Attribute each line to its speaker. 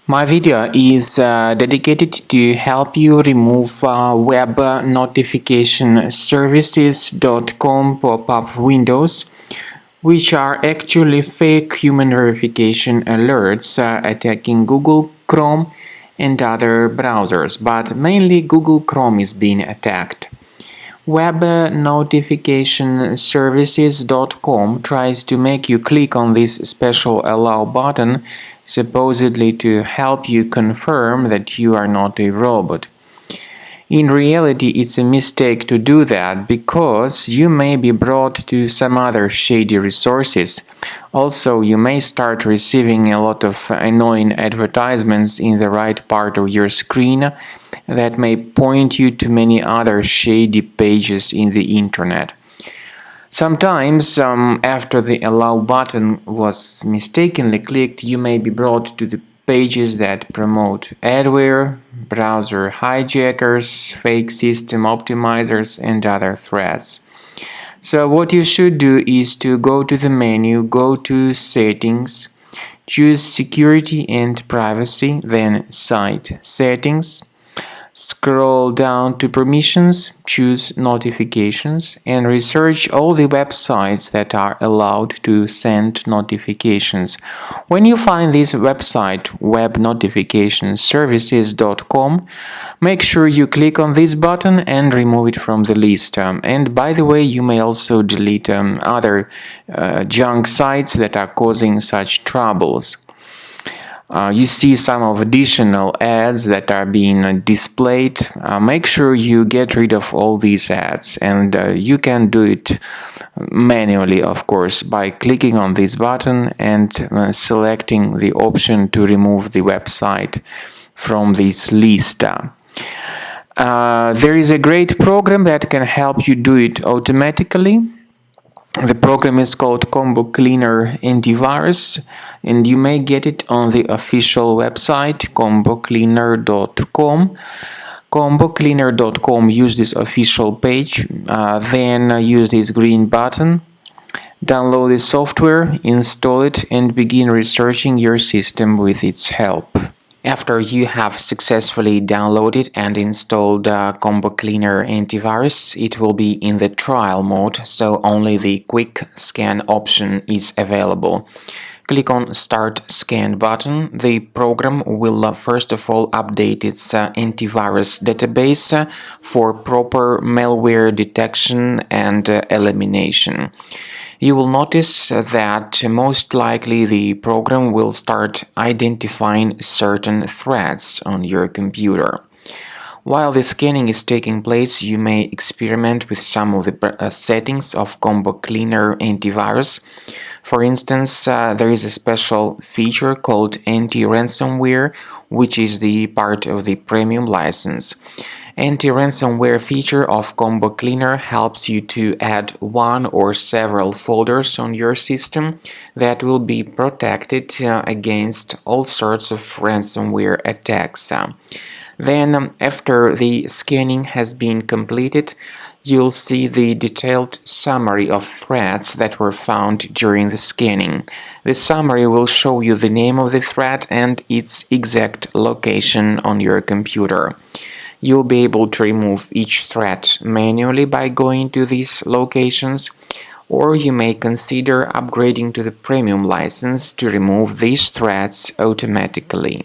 Speaker 1: My video is dedicated to help you remove web notification services.com pop-up windows, which are actually fake human verification alerts attacking Google Chrome and other browsers, but mainly Google Chrome is being attacked. Web notification services.com tries to make you click on this special allow button, supposedly to help you confirm that you are not a robot. In reality, it's a mistake to do that because you may be brought to some other shady resources. Also, you may start receiving a lot of annoying advertisements in the right part of your screen that may point you to many other shady pages in the internet. Sometimes, after the allow button was mistakenly clicked, you may be brought to the pages that promote adware, browser hijackers, fake system optimizers, and other threats. So what you should do is to go to the menu, go to Settings, choose Security and Privacy, then Site Settings. Scroll down to Permissions, choose Notifications, and research all the websites that are allowed to send notifications. When you find this website, webnotificationservices.com, make sure you click on this button and remove it from the list. And by the way, you may also delete other junk sites that are causing such troubles. You see some of additional ads that are being displayed. Make sure you get rid of all these ads, and you can do it manually, of course, by clicking on this button and selecting the option to remove the website from this list. There is a great program that can help you do it automatically. The program is called Combo Cleaner Antivirus, and you may get it on the official website combocleaner.com. combocleaner.com, use this official page, then use this green button, download the software, install it, and begin researching your system with its help. After you have successfully downloaded and installed Combo Cleaner Antivirus, it will be in the trial mode, so only the quick scan option is available. Click on Start Scan button. The program will first of all update its antivirus database for proper malware detection and elimination. You will notice that most likely the program will start identifying certain threats on your computer. While the scanning is taking place, you may experiment with some of the settings of Combo Cleaner Antivirus. For instance, there is a special feature called Anti-Ransomware, which is the part of the premium license. Anti-ransomware feature of Combo Cleaner helps you to add one or several folders on your system that will be protected against all sorts of ransomware attacks. Then, after the scanning has been completed, you'll see the detailed summary of threats that were found during the scanning. The summary will show you the name of the threat and its exact location on your computer. You'll be able to remove each threat manually by going to these locations, or you may consider upgrading to the premium license to remove these threats automatically.